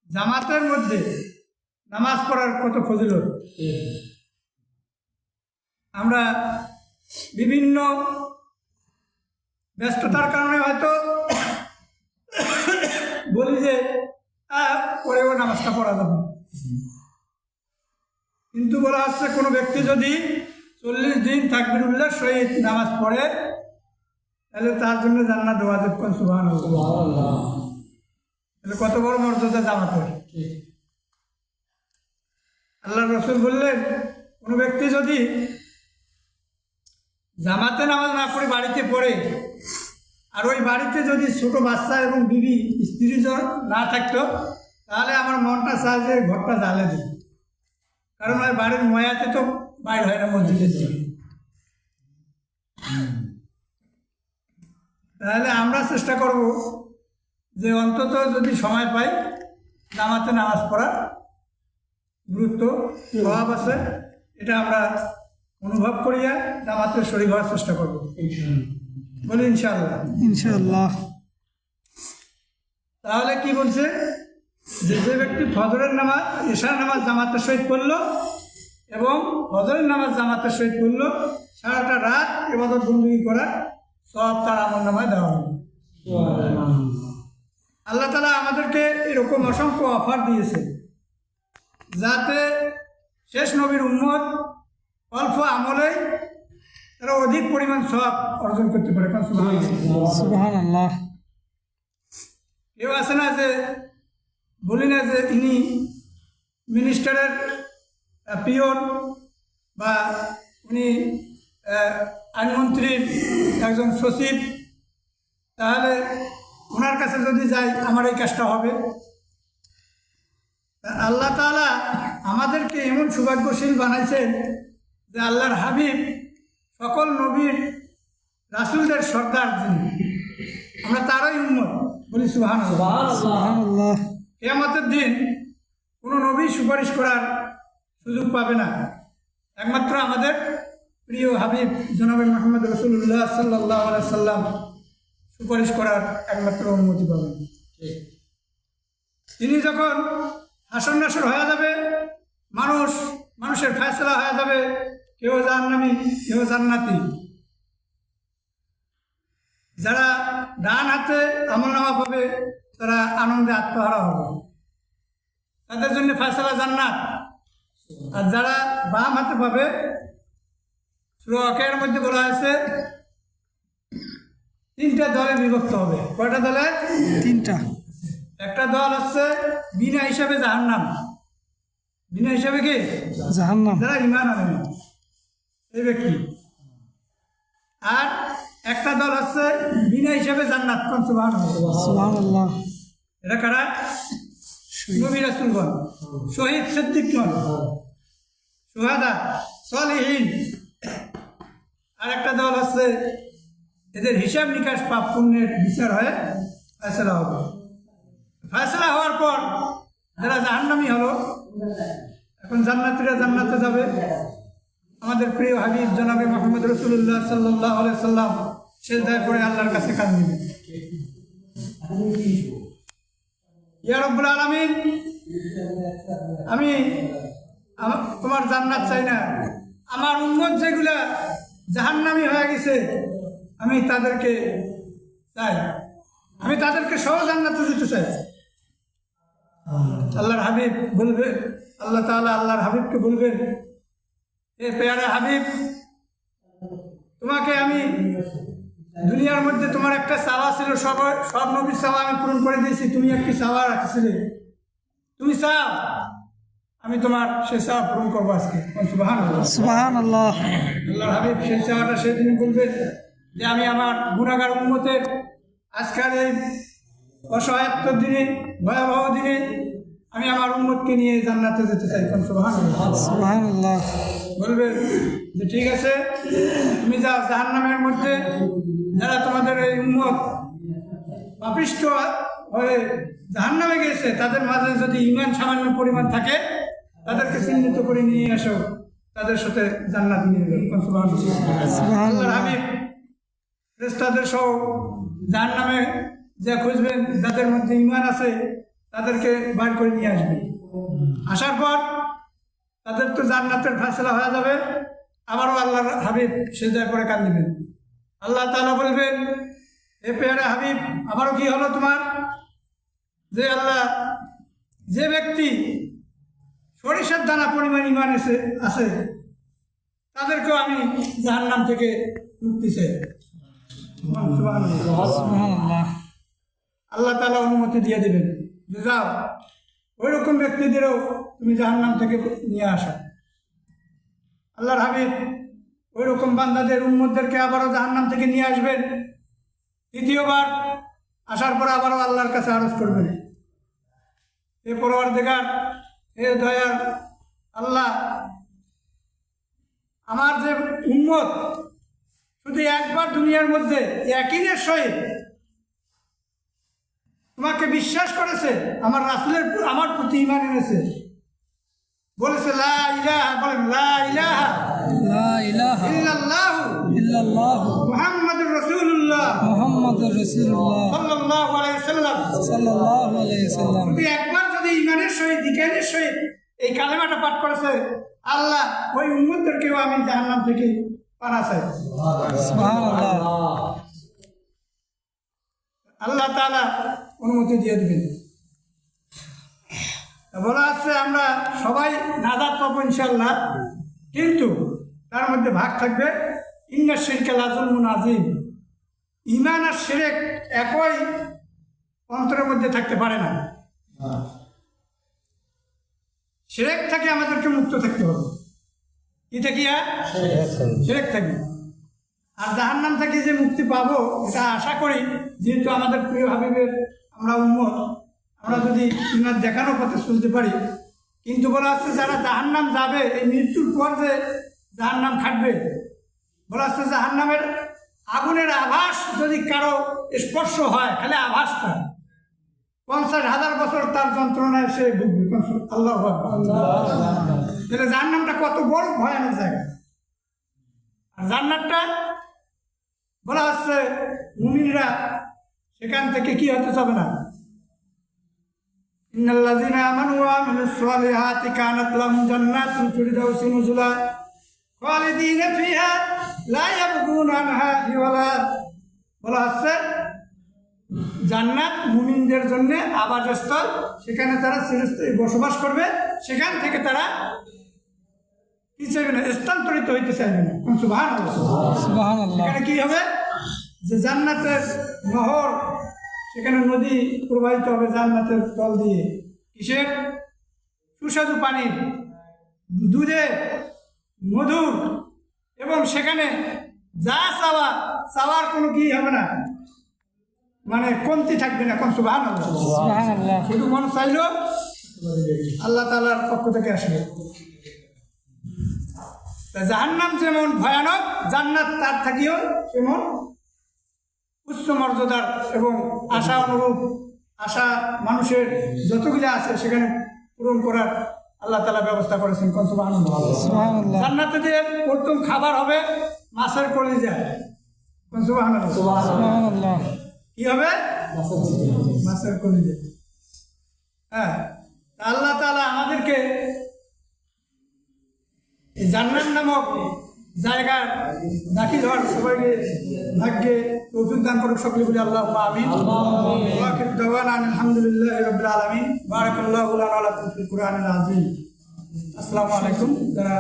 জামাতের মধ্যে নামাজ পড়ার কত ফজিলত। আমরা বিভিন্ন ব্যস্ততার কারণে হয়তো বলি যে পরেও নামাজটা পড়া যাবে, কিন্তু বলা হচ্ছে কোনো ব্যক্তি যদি 40 দিন তাকবীরুল্লাহ সহিত নামাজ পড়ে তাহলে তার জন্য জান্নাত ওয়াজিব। কোন সুবহানাল্লাহ। তাহলে কত বড় মর্যাদা জামাতের। আল্লাহর রাসূল বললেন কোনো ব্যক্তি যদি জামাতে নামাজ না পড়ে বাড়িতে পড়ে, আর ওই বাড়িতে যদি ছোট বাচ্চা এবং বিবি স্ত্রীজন না থাকতো, তাহলে আমার মনটা চায় যে ঘরটা জ্বালে দিই, কারণ ওই বাড়ির ময়াতে তো বাইর হয় না মসজিদের দিকে। তাহলে আমরা চেষ্টা করব যে অন্তত যদি সময় পাই জামাতে নামাজ পড়ার গুরুত্ব স্বভাব আছে, এটা আমরা অনুভব করিয়া জামাতে শরীক হওয়ার চেষ্টা করবো। বলি ইনশাআল্লাহ। ইনশাআল্লাহ। তাহলে কি বলছে যে যে ব্যক্তি ফজরের নামাজ এশার নামাজ জামাতের সহিত পড়লো এবং ফজরের নামাজ জামাতের সহিত পড়লো, সারাটা রাত ইবাদত বন্দেগী করা সব তার আমলনামায় দেওয়া হবে। আল্লাহ তাআলা আমাদেরকে এরকম অসংখ্য অফার দিয়েছে যাতে শেষ নবীর উম্মত অল্প আমলেই তারা অধিক পরিমাণ সওয়াব অর্জন করতে পারে। সুবহানাল্লাহ। কেউ আছে না যে বলি না যে তিনি মিনিস্টারের পিয়ন বা উনি আইনমন্ত্রীর একজন সচিব, তাহলে ওনার কাছে যদি যাই আমার এই কাজটা হবে। আল্লাহ তাআলা আমাদেরকে এমন সৌভাগ্যশীল বানাইছেন যে আল্লাহর হাবিব সকল নবীর রাসূলদের সর্দার, যিনি আমরা তারই উম্মত। বলি সুবহানাল্লাহ। সুবহানাল্লাহ। কিয়ামতের দিন কোনো নবী সুপারিশ করার সুযোগ পাবে না, একমাত্র আমাদের প্রিয় হাবিব জনাবে মুহাম্মদ রাসূলুল্লাহ সাল্লাল্লাহু আলাইহি সাল্লাম সুপারিশ করার একমাত্র অনুমতি পাবেন। তিনি যখন হাসর নাসর হয়ে যাবে, মানুষের ফয়সালা হয়ে যাবে, কেউ জাহান্নামী কেউ জান্নাতি, যারা ডান হাতে আমলনামা পাবে তারা আনন্দে আত্মহারা হবে, তাদের জন্য ফয়সালা জান্নাত। আর যারা বাম হাতে পাবে, সূরা ওয়াকিয়ার মধ্যে বলা হয়েছে 3টা দলে বিভক্ত হবে। কয়টা দলে? 3টা। একটা দল হচ্ছে বিনা হিসাবে জাহান্নাম, বিনা হিসাবে কি জাহান্নাম, যারা ঈমান আনে না এই ব্যক্তি। আর একটা দল হচ্ছে বিনা হিসাবে জান্নাত। কোন সুবহানাল্লাহ। সুবহানাল্লাহ। এরা কারা? নবী রাসূলগণ, শহীদ, সিদ্দিকগণ, শুহাদা, সালিহিন। আর একটা দল হচ্ছে এদের হিসাব নিকাশ পাপ পুণ্যের বিচার হয়ে ফয়সালা হবে। ফয়সালা হওয়ার পর যারা জাহান্নামী হলো, এখন জান্নাতীরা জান্নাতে যাবে। আমাদের প্রিয় হাবিব জনাবে মুহাম্মদ রাসূলুল্লাহ সাল্লাল্লাহু আলাইহি সাল্লাম সিজদায় পড়ে আল্লাহর কাছে কাঁদবেন, ইয়া রাব্বুল আলামিন, আমি তোমার জান্নাত চাই না, আমার উম্মত যেগুলা জাহান্নামী হয়ে গেছে আমি তাদেরকে চাই, আমি তাদেরকে সহ জান্নাতে যেতে চাই। আল্লাহর হাবিব বলবে, আল্লাহ তাআলা আল্লাহর হাবিবকে বলবেন, এ পেয়ারা হাবিব, তোমাকে আমি দুনিয়ার মধ্যে তোমার একটা চাওয়া ছিল, সব নবীর চাওয়া আমি পূরণ করে দিয়েছি, তুমি একটি চাওয়া রাখছিলে, তুমি চাও, আমি তোমার সে চাওয়া পূরণ করবো আজকে। সুবহানাল্লাহ। সুবহানাল্লাহ। আল্লাহর হাবিব সেই চাওয়াটা সেদিন বলবেন যে আমি আমার গুনাহগার উম্মতের আজকের এই অসহায়ত্ব দিনে, ভয়াবহ দিনে আমি আমার উম্মতকে নিয়ে জান্নাতে যেতে চাই। কোন সুবহানাল্লাহ। সুবহানাল্লাহ। বলবেন যে ঠিক আছে, তুমি যাও জাহান্নামের মধ্যে যারা তোমাদের এই উম্মত পাপিষ্ঠ হয়ে জাহান্নামে গেছে, তাদের মাঝে যদি ঈমান সামান্য পরিমাণ থাকে তাদেরকে চিহ্নিত করে নিয়ে আসো, তাদের সাথে জান্নাত নিয়ে যাবে। কোন সুবহানাল্লাহ। আল্লাহর হাবিব ফেরেশতাদের সহ জাহান্নামে যে খুঁজবেন যাদের মধ্যে ঈমান আছে তাদেরকে বার করে নিয়ে আসবেন। আসার পর তাদের তো জান্নাতের ফয়সালা হয়ে যাবে। আবারও আল্লাহর হাবিব সিজদায় পড়ে কাঁদিবেন। আল্লাহ তাআলা বলবেন, হে পেয়ারা হাবিব, আবারও কি হলো তোমার? যে আল্লাহ, যে ব্যক্তি সরিষার দানা পরিমাণ ঈমান আছে তাদেরকেও আমি জাহান্নাম থেকে মুক্তি চাই। সুবহানাল্লাহ। আল্লাহ তাআলা অনুমতি দিয়ে দেবেন যে যাও, ওই রকম ব্যক্তিদেরও তুমি জাহান্নাম থেকে নিয়ে আসো। আল্লাহর হাবিব ওই রকম বান্দাদের উম্মতদেরকে আবারও জাহান্নাম থেকে নিয়ে আসবেন। দ্বিতীয়বার আসার পর আবারও আল্লাহর কাছে আরজ করবেন, হে পরওয়ারদিগার, হে দয়ার আল্লাহ, আমার যে উম্মত শুধু একবার দুনিয়ার মধ্যে ইয়াকিনের সহিত তোমাকে বিশ্বাস করেছে, আমার রাসূলের আমার প্রতি ঈমান এনেছে, বলেছে লা ইলাহা, বলেন লা ইলাহা লা ইলাহা ইল্লাল্লাহু ইল্লাল্লাহু মুহাম্মাদুর রাসূলুল্লাহ মুহাম্মাদুর রাসূলুল্লাহ সাল্লাল্লাহু আলাইহি ওয়াসাল্লাম, সাল্লাল্লাহু আলাইহি সাল্লাম। যদি একবার যদি ঈমানের সহিত জ্ঞানের সহিত এই কালেমাটা পাঠ করেছে, আল্লাহ ওই উম্মতদেরকেও আমি জাহান্নাম থেকে পানা চাই। সুবহানাল্লাহ। আল্লাহ তাআলা অনুমতি দিয়ে দিবেন। বলা আছে আমরা সবাই নাজাত পাবো ইনশাআল্লাহ, কিন্তু তার মধ্যে ভাগ থাকবে ইন্না শিরকা লাযুলমুন আযীম। ঈমান আর শিরক একই অন্তরের মধ্যে থাকতে পারে না। শিরক থেকে আমাদেরকে মুক্ত থাকতে হবে। কি থাকিয়া? শিরক থাকি। আর জাহান্নাম থেকে যে মুক্তি পাবো এটা আশা করি, যেহেতু আমাদের প্রিয় হাবিবের আমরা উম্মত, আমরা যদি ইনার দেখানো পথে চলতে পারি। কিন্তু বলা হচ্ছে যারা জাহান্নাম যাবে, এই মৃত্যুর পর যে জাহান্নাম খাটবে, বলা হচ্ছে জাহান্নামের আগুনের আভাস যদি কারো স্পর্শ হয়, খালি আভাসটা, 50,000 বছর তার যন্ত্রণায় সে ভুগবে। আল্লাহু আকবার। তাহলে জাহান্নামটা কত বড় ভয়ানক জায়গা। আর জান্নাতটা বলা হচ্ছে মুমিনরা সেখান থেকে কি হতে যাবে না, ইন্নাল্লাযীনা আমানু ওয়া আমিলুস সালিহাতি কানাত লাহুম জান্নাতুল ফিরদাউসি নুজুলা খালিদিনা ফিহা লা ইয়াবগুনা আনহা হিওয়ালা। বলা হচ্ছে জান্নাত মুমিনদের জন্য আবাসস্থল, সেখানে তারা চিরস্থায়ী বসবাস করবে, সেখান থেকে তারা কি চাইবে না, স্থানান্তরিত হইতে চাইবে না। সুবহানাল্লাহ। সুবহানাল্লাহ। এখানে কি হবে, যে জান্নাতের নহর, সেখানে নদী প্রবাহিত হবে জান্নাতের তল দিয়ে। কিসের? সুস্বাদু পানির, দুধের, মধুর, এবং সেখানে যা চাওয়ার কোনো কি হবে না, মানে কমতি থাকবে না। কোন সুবহানাল্লাহ। সুবহানাল্লাহ। শুধু মন চাইলো আল্লাহ তাআলার পক্ষ থেকে আসবে। জাহান্নাম যেমন ভয়ানক, জান্নাত তার থাকিও তেমন উচ্চ মর্যাদার এবং আশা অনুরূপ আশা মানুষের যতগুলো আছে সেখানে পূরণ করার আল্লাহ তাআলা ব্যবস্থা করেছেন। কোন সুবহানাল্লাহ। সুবহানাল্লাহ। জান্নাতে যে প্রথম খাবার হবে মাছের কলিজা। কোন সুবহানাল্লাহ। সুবহানাল্লাহ। কি হবে? মাছের কলিজা। হ্যাঁ, আল্লাহ তাআলা আমাদেরকে এই জান্নাত নামক জায়গা দাখিল হওয়ার সবাইকে ভাগ্যে তৌফিক দান করুক। সকলে বলি আল্লাহুম্মা আমিন। ওয়া আখিরু দাওয়ানা আলহামদুলিল্লাহি রাব্বিল আলামিন। বারাকাল্লাহু লানা ওয়া লাকুম ফিল কুরআনিল আযীম। আসসালামু আলাইকুম। যারা